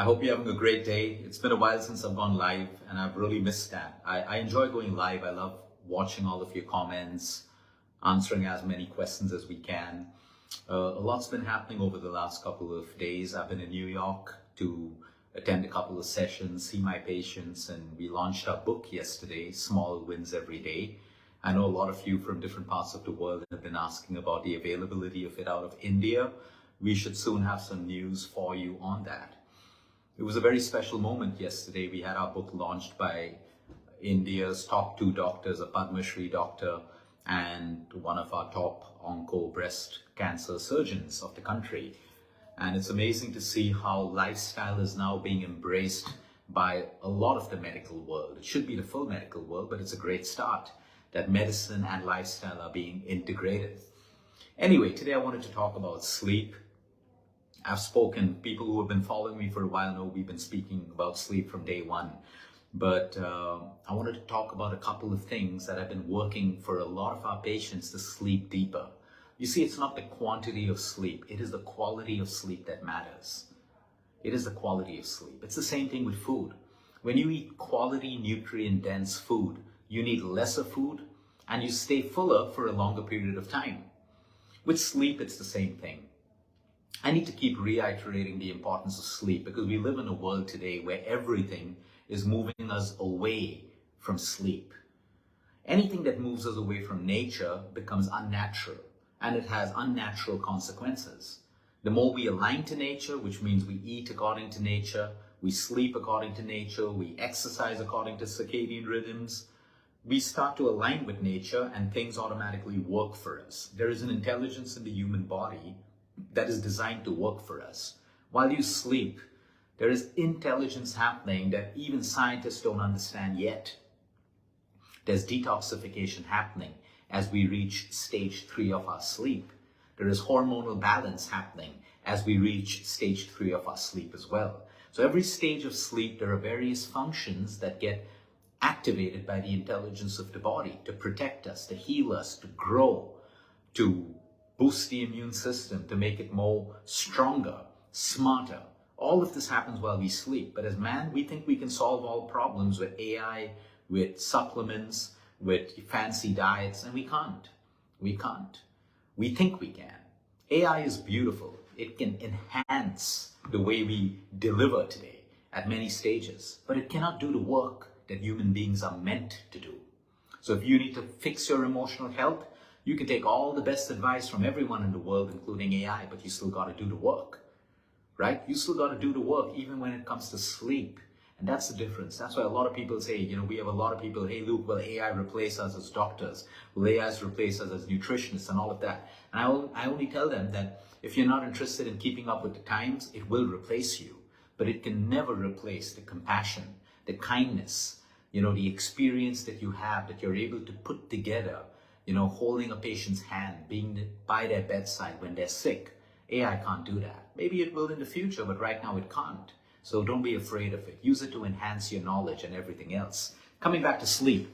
hope you're having a great day. It's been a while since I've gone live and I've really missed that. I enjoy going live. I love watching all of your comments, answering as many questions as we can. A lot's been happening over the last couple of days. I've been in New York to attend a couple of sessions, see my patients, and we launched our book yesterday, Small Wins Every Day. I know a lot of you from different parts of the world have been asking about the availability of it out of India. We should soon have some news for you on that. It was a very special moment yesterday. We had our book launched by India's top 2 doctors, a Padma Shri doctor and one of our top onco breast cancer surgeons of the country. And it's amazing to see how lifestyle is now being embraced by a lot of the medical world. It should be the full medical world, but it's a great start that medicine and lifestyle are being integrated. Anyway, today I wanted to talk about sleep. I've spoken, people who have been following me for a while know we've been speaking about sleep from day one. But I wanted to talk about a couple of things that have been working for a lot of our patients to sleep deeper. You see, it's not the quantity of sleep, it is the quality of sleep that matters. It is the quality of sleep. It's the same thing with food. When you eat quality, nutrient-dense food, you need lesser food and you stay fuller for a longer period of time. With sleep, it's the same thing. I need to keep reiterating the importance of sleep because we live in a world today where everything is moving us away from sleep. Anything that moves us away from nature becomes unnatural, and it has unnatural consequences. The more we align to nature, which means we eat according to nature, we sleep according to nature, we exercise according to circadian rhythms, we start to align with nature and things automatically work for us. There is an intelligence in the human body that is designed to work for us. While you sleep, there is intelligence happening that even scientists don't understand yet. There's detoxification happening as we reach stage 3 of our sleep. There is hormonal balance happening as we reach stage 3 of our sleep as well. So every stage of sleep, there are various functions that get activated by the intelligence of the body to protect us, to heal us, to grow, to boost the immune system, to make it more stronger, smarter. All of this happens while we sleep. But as man, we think we can solve all problems with AI, with supplements, with fancy diets, and we can't. We can't. We think we can. AI is beautiful. It can enhance the way we deliver today at many stages, but it cannot do the work that human beings are meant to do. So if you need to fix your emotional health, you can take all the best advice from everyone in the world, including AI, but you still got to do the work, right? You still got to do the work even when it comes to sleep. And that's the difference. That's why a lot of people say, we have a lot of people, hey, Luke, will AI replace us as doctors? Will AI replace us as nutritionists and all of that? And I only tell them that if you're not interested in keeping up with the times, it will replace you. But it can never replace the compassion, the kindness, the experience that you have, that you're able to put together, holding a patient's hand, being by their bedside when they're sick. AI can't do that. Maybe it will in the future, but right now it can't. So don't be afraid of it. Use it to enhance your knowledge and everything else. Coming back to sleep,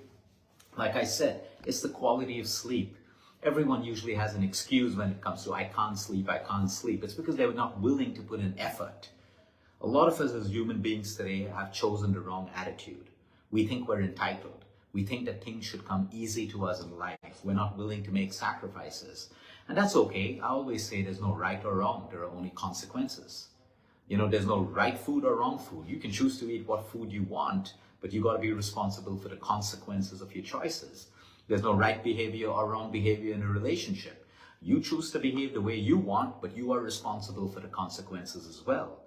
like I said, it's the quality of sleep. Everyone usually has an excuse when it comes to I can't sleep, I can't sleep. It's because they're not willing to put in effort. A lot of us as human beings today have chosen the wrong attitude. We think we're entitled. We think that things should come easy to us in life. We're not willing to make sacrifices. And that's okay. I always say there's no right or wrong. There are only consequences. There's no right food or wrong food. You can choose to eat what food you want, but you got to be responsible for the consequences of your choices. There's no right behavior or wrong behavior in a relationship. You choose to behave the way you want, but you are responsible for the consequences as well.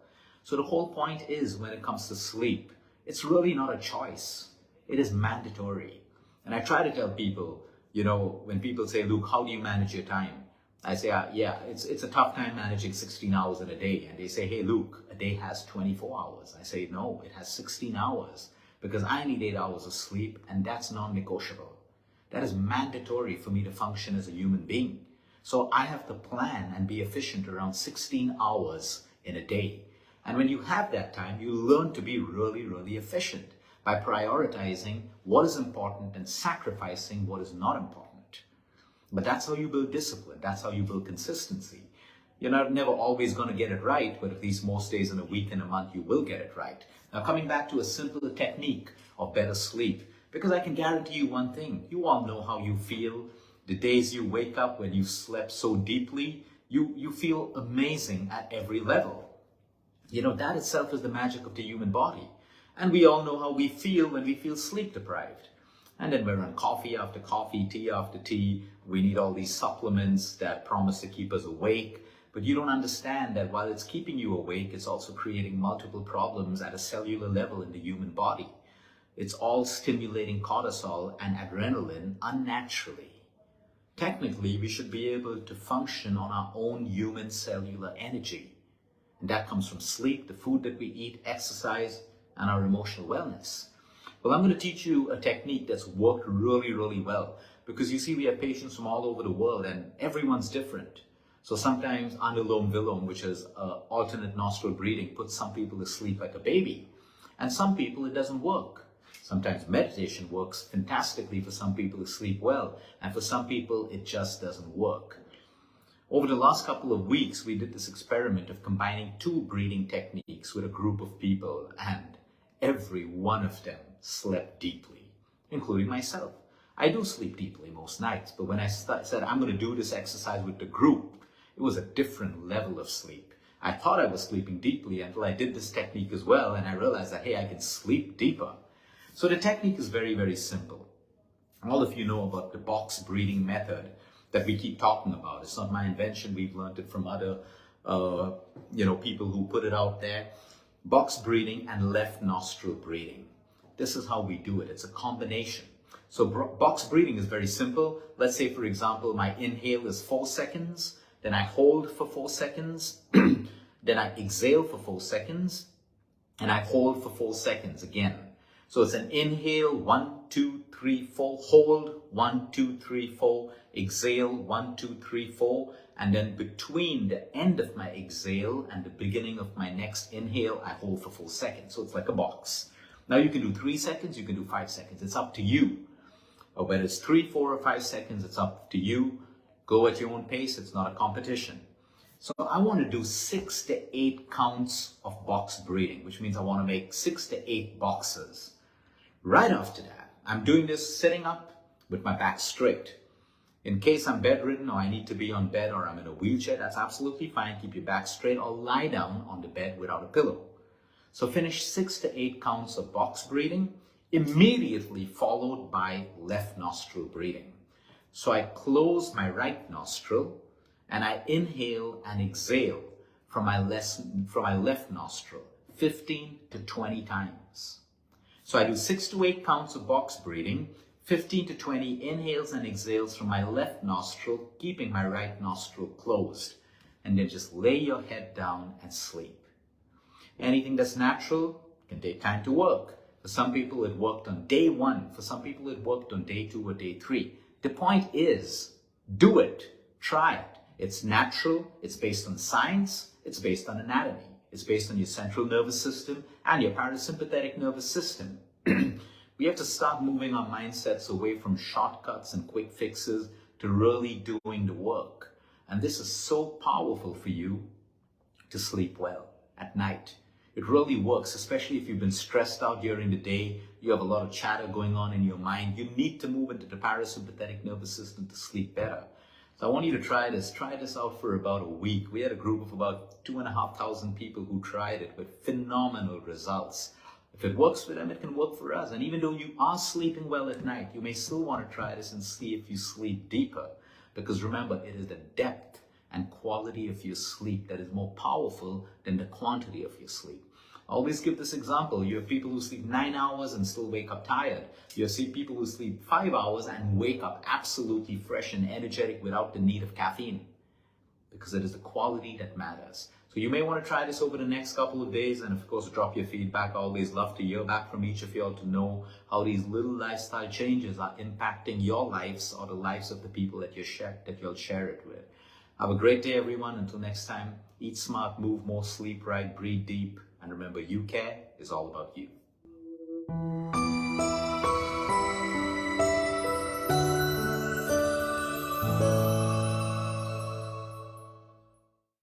So the whole point is, when it comes to sleep, it's really not a choice. It is mandatory. And I try to tell people, when people say, Luke, how do you manage your time? I say, yeah, it's a tough time managing 16 hours in a day. And they say, hey, Luke, a day has 24 hours. I say, no, it has 16 hours because I need 8 hours of sleep, and that's non-negotiable. That is mandatory for me to function as a human being. So I have to plan and be efficient around 16 hours in a day. And when you have that time, you learn to be really, really efficient by prioritizing what is important and sacrificing what is not important. But that's how you build discipline. That's how you build consistency. You're not never always going to get it right, but at least most days in a week and a month, you will get it right. Now, coming back to a simpler technique of better sleep, because I can guarantee you one thing, you all know how you feel. The days you wake up when you've slept so deeply, you feel amazing at every level. You know, that itself is the magic of the human body. And we all know how we feel when we feel sleep deprived. And then we're on coffee after coffee, tea after tea. We need all these supplements that promise to keep us awake. But you don't understand that while it's keeping you awake, it's also creating multiple problems at a cellular level in the human body. It's all stimulating cortisol and adrenaline unnaturally. Technically, we should be able to function on our own human cellular energy. And that comes from sleep, the food that we eat, exercise, and our emotional wellness. Well, I'm going to teach you a technique that's worked really, really well. Because you see, we have patients from all over the world and everyone's different. So sometimes Anulom Vilom, which is alternate nostril breathing, puts some people to sleep like a baby. And some people, it doesn't work. Sometimes meditation works fantastically for some people to sleep well. And for some people, it just doesn't work. Over the last couple of weeks, we did this experiment of combining 2 breathing techniques with a group of people. And every one of them slept deeply, including myself. I do sleep deeply most nights. But when I said I'm going to do this exercise with the group, it was a different level of sleep. I thought I was sleeping deeply until I did this technique as well, and I realized that, hey, I can sleep deeper. So the technique is very, very simple. All of you know about the box breathing method that we keep talking about. It's not my invention. We've learned it from other people who put it out there. Box breathing and left nostril breathing. This is how we do it. It's a combination. So box breathing is very simple. Let's say, for example, my inhale is 4 seconds. Then I hold for 4 seconds, then I exhale for 4 seconds, and I hold for 4 seconds again. So it's an inhale, 1, 2, 3, 4, hold, 1, 2, 3, 4, exhale, 1, 2, 3, 4, and then between the end of my exhale and the beginning of my next inhale, I hold for 4 seconds. So it's like a box. Now you can do 3 seconds, you can do 5 seconds. It's up to you. Or whether it's 3, 4, or 5 seconds, it's up to you. Go at your own pace. It's not a competition. So I want to do 6 to 8 counts of box breathing, which means I want to make 6 to 8 boxes. Right after that, I'm doing this sitting up with my back straight. In case I'm bedridden or I need to be on bed or I'm in a wheelchair, that's absolutely fine. Keep your back straight or lie down on the bed without a pillow. So finish 6 to 8 counts of box breathing, immediately followed by left nostril breathing. So I close my right nostril and I inhale and exhale from my left nostril 15 to 20 times. So I do 6 to 8 counts of box breathing, 15 to 20 inhales and exhales from my left nostril, keeping my right nostril closed. And then just lay your head down and sleep. Anything that's natural can take time to work. For some people, it worked on day 1. For some people, it worked on day 2 or day 3. The point is, do it, try it. It's natural, it's based on science, it's based on anatomy, it's based on your central nervous system and your parasympathetic nervous system. We have to start moving our mindsets away from shortcuts and quick fixes to really doing the work. And this is so powerful for you to sleep well at night. It really works, especially if you've been stressed out during the day, you have a lot of chatter going on in your mind. You need to move into the parasympathetic nervous system to sleep better. So I want you to try this. Try this out for about a week. We had a group of about 2,500 people who tried it with phenomenal results. If it works for them, it can work for us. And even though you are sleeping well at night, you may still want to try this and see if you sleep deeper. Because remember, it is the depth and quality of your sleep that is more powerful than the quantity of your sleep. I always give this example. You have people who sleep 9 hours and still wake up tired. You see people who sleep 5 hours and wake up absolutely fresh and energetic without the need of caffeine. Because it is the quality that matters. So you may want to try this over the next couple of days, and of course drop your feedback. I always love to hear back from each of you all to know how these little lifestyle changes are impacting your lives or the lives of the people that you'll share it with. Have a great day, everyone. Until next time, eat smart, move more, sleep right, breathe deep, and remember, you care is all about you.